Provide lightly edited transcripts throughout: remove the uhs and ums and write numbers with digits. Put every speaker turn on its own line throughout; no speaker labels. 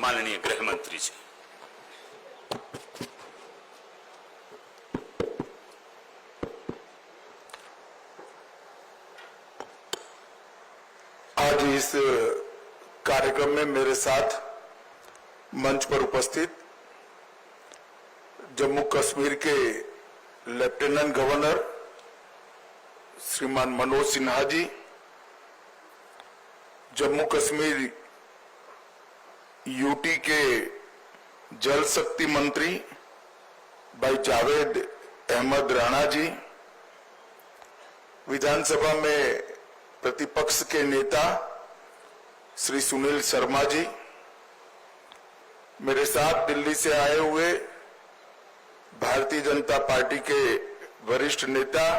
माननीय गृह मंत्री जी।
आज इस कार्यक्रम में मेरे साथ मंच पर उपस्थित जम्मू कश्मीर के लेफ्टिनेंट गवर्नर श्रीमान मनोज सिन्हा जी, जम्मू कश्मीर यूटी के जल शक्ति मंत्री भाई जावेद अहमद राणा जी, विधानसभा में प्रतिपक्ष के नेता श्री सुनील शर्मा जी, मेरे साथ दिल्ली से आए हुए भारतीय जनता पार्टी के वरिष्ठ नेता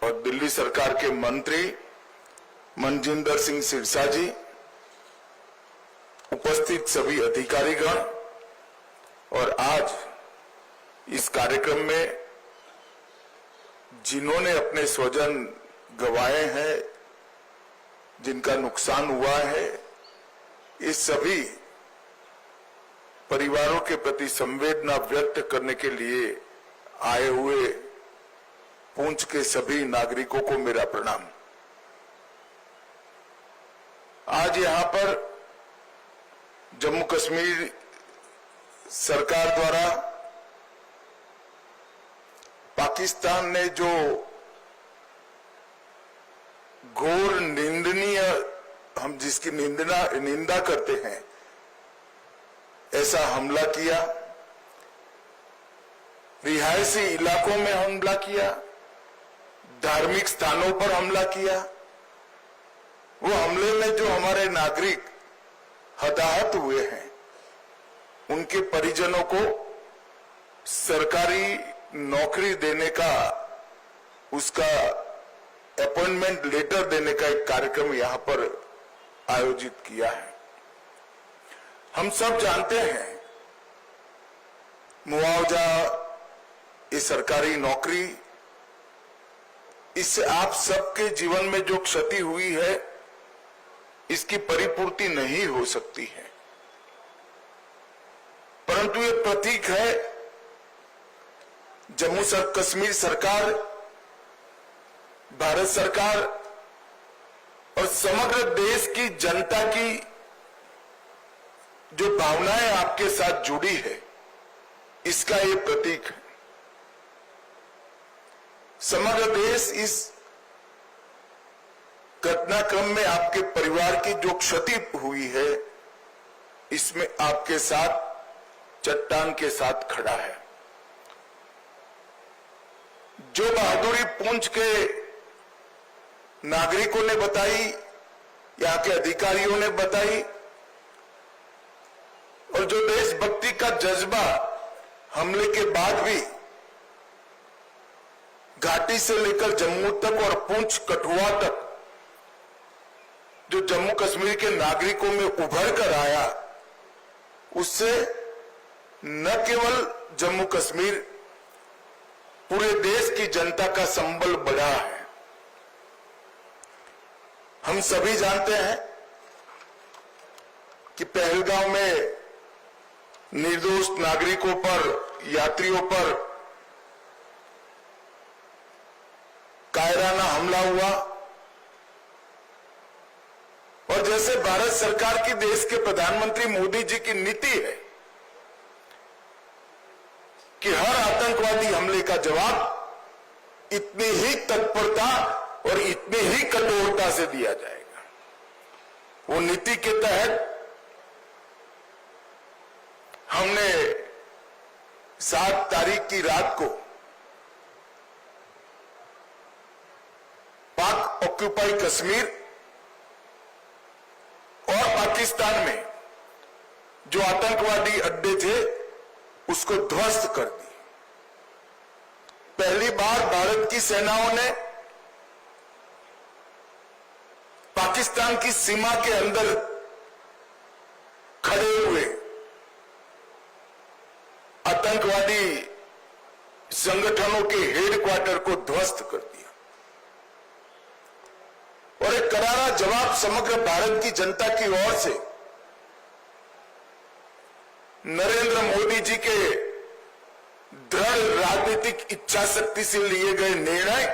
और दिल्ली सरकार के मंत्री मनजिंदर सिंह सिरसा जी, उपस्थित सभी अधिकारीगण और आज इस कार्यक्रम में जिन्होंने अपने स्वजन गंवाए हैं, जिनका नुकसान हुआ है, इस सभी परिवारों के प्रति संवेदना व्यक्त करने के लिए आए हुए पुंछ के सभी नागरिकों को मेरा प्रणाम। आज यहां पर जम्मू कश्मीर सरकार द्वारा पाकिस्तान ने जो घोर निंदनीय, हम जिसकी निंदा करते हैं, ऐसा हमला किया, रिहायशी इलाकों में हमला किया, धार्मिक स्थानों पर हमला किया, वो हमले में जो हमारे नागरिक हताहत हुए हैं, उनके परिजनों को सरकारी नौकरी देने का, उसका अपॉइंटमेंट लेटर देने का एक कार्यक्रम यहां पर आयोजित किया है। हम सब जानते हैं मुआवजा, ये सरकारी नौकरी, इससे आप सबके जीवन में जो क्षति हुई है, इसकी परिपूर्ति नहीं हो सकती है, परंतु ये प्रतीक है जम्मू कश्मीर सरकार, भारत सरकार और समग्र देश की जनता की जो भावनाएं आपके साथ जुड़ी है, इसका ये प्रतीक है। समग्र देश इस घटनाक्रम में आपके परिवार की जो क्षति हुई है, इसमें आपके साथ चट्टान के साथ खड़ा है। जो बहादुरी पुंछ के नागरिकों ने बताई, यहां के अधिकारियों ने बताई, और जो देशभक्ति का जज्बा हमले के बाद भी घाटी से लेकर जम्मू तक और पुंछ कठुआ तक जो जम्मू कश्मीर के नागरिकों में उभर कर आया, उससे न केवल जम्मू कश्मीर, पूरे देश की जनता का संबल बढ़ा है। हम सभी जानते हैं कि पहलगांव में निर्दोष नागरिकों पर, यात्रियों पर कायराना हमला हुआ, और जैसे भारत सरकार की, देश के प्रधानमंत्री मोदी जी की नीति है कि हर आतंकवादी हमले का जवाब इतनी ही तत्परता और इतनी ही कठोरता से दिया जाएगा। वो नीति के तहत हमने 7 तारीख की रात को पाक ऑक्यूपाई कश्मीर और पाकिस्तान में जो आतंकवादी अड्डे थे, उसको ध्वस्त कर दी। पहली बार भारत की सेनाओं ने पाकिस्तान की सीमा के अंदर खड़े हुए आतंकवादी संगठनों के हेडक्वार्टर को ध्वस्त कर दिया और एक करारा जवाब समग्र भारत की जनता की ओर से नरेंद्र मोदी जी के दृढ़ राजनीतिक इच्छा शक्ति से लिए गए निर्णय,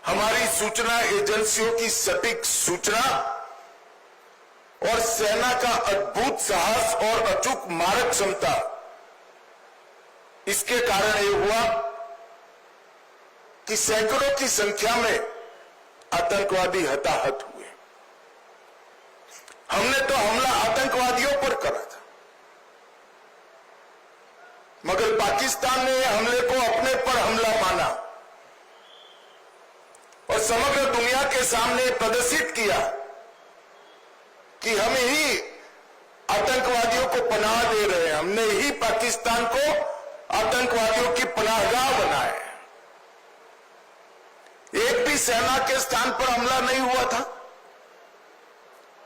हमारी सूचना एजेंसियों की सटीक सूचना और सेना का अद्भुत साहस और अचूक मारक क्षमता, इसके कारण यह हुआ कि सैकड़ों की संख्या में आतंकवादी हताहत हुए। हमने तो हमला आतंकवादियों पर करा था, मगर पाकिस्तान ने हमले को अपने पर हमला माना और समग्र दुनिया के सामने प्रदर्शित किया कि हम ही आतंकवादियों को पनाह दे रहे हैं, हमने ही पाकिस्तान को आतंकवादियों की पनाहगाह बनाया है। एक भी सेना के स्थान पर हमला नहीं हुआ था,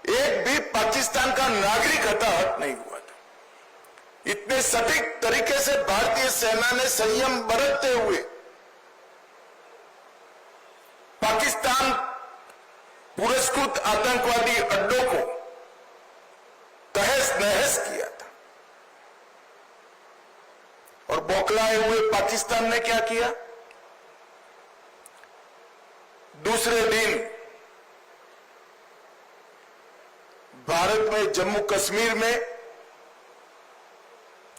एक भी पाकिस्तान का नागरिक हताहत नहीं हुआ था। इतने सटीक तरीके से भारतीय सेना ने संयम बरतते हुए पाकिस्तान पुरस्कृत आतंकवादी अड्डों को तहस नहस किया था। और बौखलाए हुए पाकिस्तान ने क्या किया? दूसरे दिन भारत में जम्मू कश्मीर में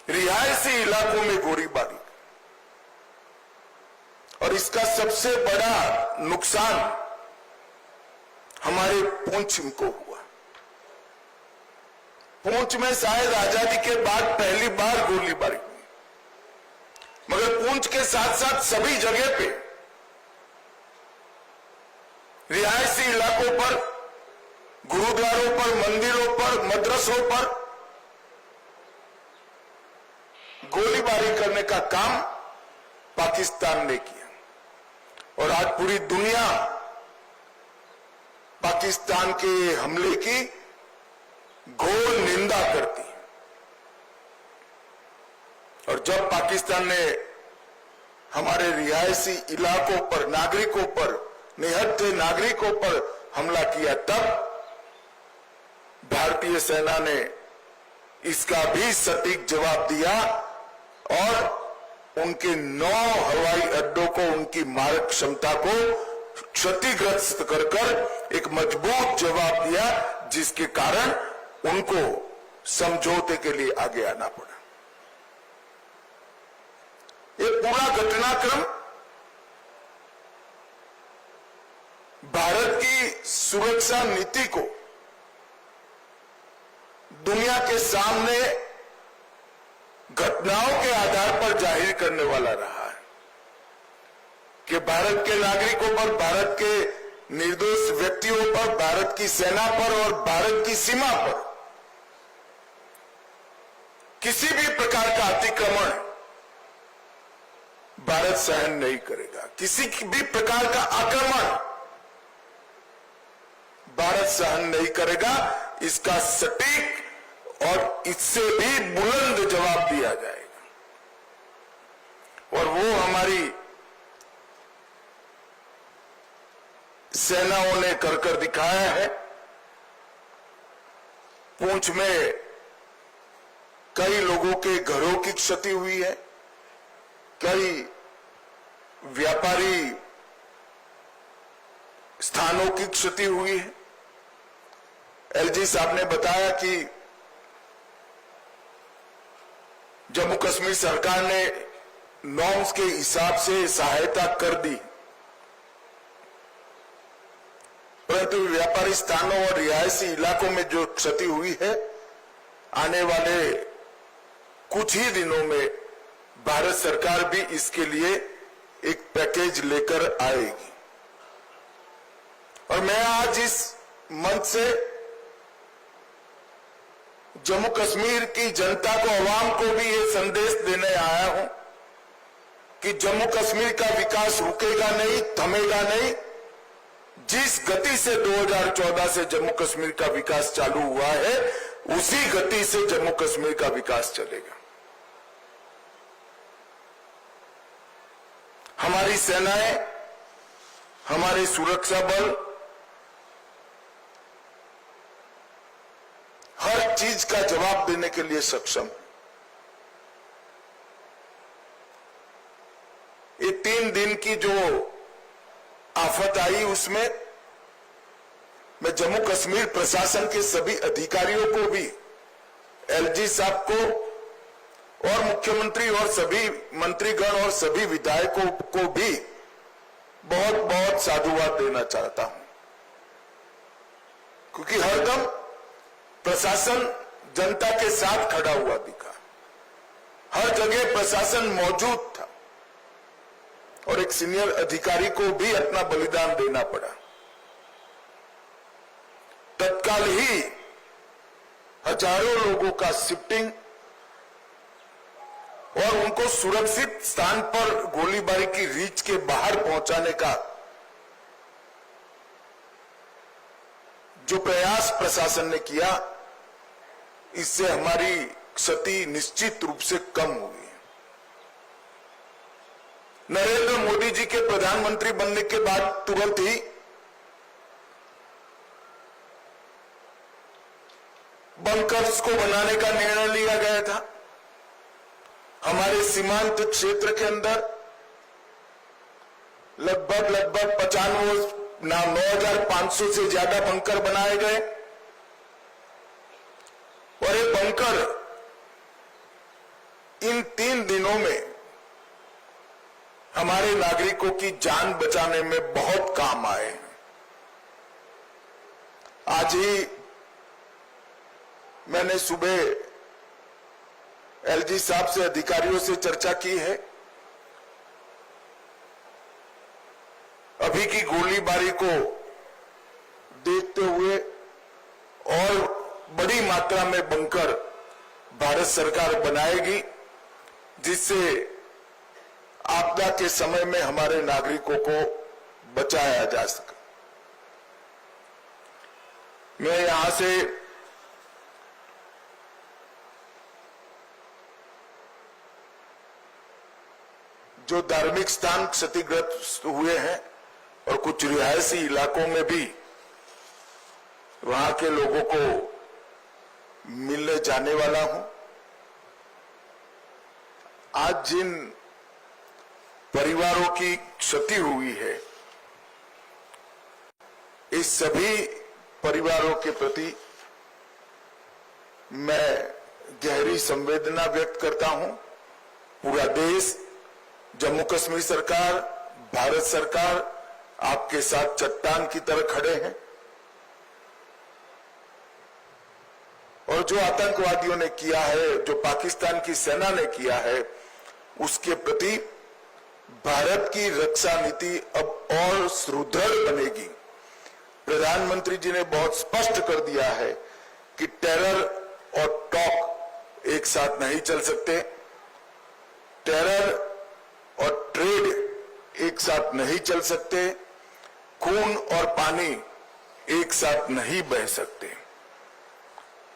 रिहायशी इलाकों में गोलीबारी, और इसका सबसे बड़ा नुकसान हमारे पुंछ को हुआ। पुंछ में शायद आजादी के बाद पहली बार गोलीबारी हुई, मगर पुंछ के साथ साथ सभी जगह पे रिहायशी इलाकों पर, गुरुद्वारों पर, मंदिरों पर, मदरसों पर गोलीबारी करने का काम पाकिस्तान ने किया। और आज पूरी दुनिया पाकिस्तान के हमले की घोर निंदा करती है। और जब पाकिस्तान ने हमारे रिहायशी इलाकों पर, नागरिकों पर, निहत्थे नागरिकों पर हमला किया, तब भारतीय सेना ने इसका भी सटीक जवाब दिया और उनके 9 हवाई अड्डों को, उनकी मारक क्षमता को क्षतिग्रस्त कर कर एक मजबूत जवाब दिया, जिसके कारण उनको समझौते के लिए आगे आना पड़ा। ये पूरा घटनाक्रम भारत की सुरक्षा नीति को दुनिया के सामने घटनाओं के आधार पर जाहिर करने वाला रहा है कि भारत के नागरिकों पर, भारत के निर्दोष व्यक्तियों पर, भारत की सेना पर और भारत की सीमा पर किसी भी प्रकार का अतिक्रमण भारत सहन नहीं करेगा। किसी भी प्रकार का आक्रमण भारत सहन नहीं करेगा। इसका सटीक और इससे भी बुलंद जवाब दिया जाएगा। और वो हमारी सेनाओं ने कर कर दिखाया है। पुंछ में कई लोगों के घरों की क्षति हुई है, कई व्यापारी स्थानों की क्षति हुई है। एलजी साहब ने बताया कि जम्मू कश्मीर सरकार ने नॉर्म्स के हिसाब से सहायता कर दी, परंतु व्यापारी स्थानों और रिहायशी इलाकों में जो क्षति हुई है, आने वाले कुछ ही दिनों में भारत सरकार भी इसके लिए एक पैकेज लेकर आएगी। और मैं आज इस मंच से जम्मू कश्मीर की जनता को, आवाम को भी ये संदेश देने आया हूं कि जम्मू कश्मीर का विकास रुकेगा नहीं, थमेगा नहीं। जिस गति से 2014 से जम्मू कश्मीर का विकास चालू हुआ है, उसी गति से जम्मू कश्मीर का विकास चलेगा। हमारी सेनाएं, हमारे सुरक्षा बल हर चीज का जवाब देने के लिए सक्षम है। ये 3 दिन की जो आफत आई उसमें मैं जम्मू कश्मीर प्रशासन के सभी अधिकारियों को भी, एलजी साहब को और मुख्यमंत्री और सभी मंत्रीगण और सभी विधायकों को भी बहुत बहुत साधुवाद देना चाहता हूं, क्योंकि हरदम प्रशासन जनता के साथ खड़ा हुआ दिखा, हर जगह प्रशासन मौजूद था और एक सीनियर अधिकारी को भी अपना बलिदान देना पड़ा। तत्काल ही हजारों लोगों का शिफ्टिंग और उनको सुरक्षित स्थान पर गोलीबारी की रीच के बाहर पहुंचाने का जो प्रयास प्रशासन ने किया, इससे हमारी क्षति निश्चित रूप से कम होगी। नरेंद्र मोदी जी के प्रधानमंत्री बनने के बाद तुरंत ही बंकर्स को बनाने का निर्णय लिया गया था। हमारे सीमांत क्षेत्र के अंदर लगभग 9,500 से ज्यादा बंकर बनाए गए और ये बंकर इन 3 दिनों में हमारे नागरिकों की जान बचाने में बहुत काम आए। आज ही मैंने सुबह एलजी साहब से, अधिकारियों से चर्चा की है। अभी की गोलीबारी को देखते हुए और बड़ी मात्रा में बंकर भारत सरकार बनाएगी, जिससे आपदा के समय में हमारे नागरिकों को बचाया जा सके। मैं यहां से जो धार्मिक स्थान क्षतिग्रस्त हुए हैं और कुछ रिहायशी इलाकों में भी वहां के लोगों को मिलने जाने वाला हूं। आज जिन परिवारों की क्षति हुई है, इस सभी परिवारों के प्रति मैं गहरी संवेदना व्यक्त करता हूं। पूरा देश, जम्मू कश्मीर सरकार, भारत सरकार आपके साथ चट्टान की तरह खड़े हैं और जो आतंकवादियों ने किया है, जो पाकिस्तान की सेना ने किया है, उसके प्रति भारत की रक्षा नीति अब और सुदृढ़ बनेगी। प्रधानमंत्री जी ने बहुत स्पष्ट कर दिया है कि टेरर और टॉक एक साथ नहीं चल सकते, टेरर और ट्रेड एक साथ नहीं चल सकते, खून और पानी एक साथ नहीं बह सकते।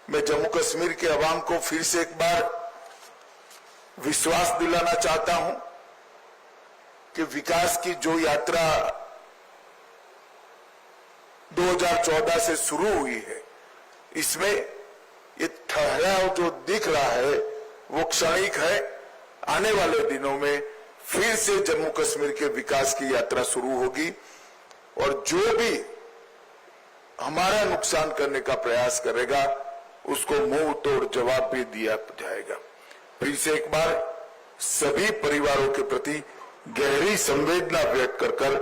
मैं जम्मू कश्मीर के अवाम को फिर से एक बार विश्वास दिलाना चाहता हूं कि विकास की जो यात्रा 2014 से शुरू हुई है, इसमें ये ठहराव जो दिख रहा है वो क्षणिक है। आने वाले दिनों में फिर से जम्मू कश्मीर के विकास की यात्रा शुरू होगी और जो भी हमारा नुकसान करने का प्रयास करेगा उसको मुंह तोड़ जवाब भी दिया जाएगा। फिर से एक बार सभी परिवारों के प्रति गहरी संवेदना व्यक्त कर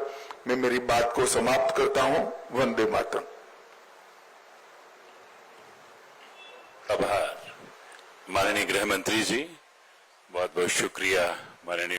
मैं मेरी बात को समाप्त करता हूं। वंदे मातरम।
आभार माननीय गृह मंत्री जी, बहुत बहुत शुक्रिया माननीय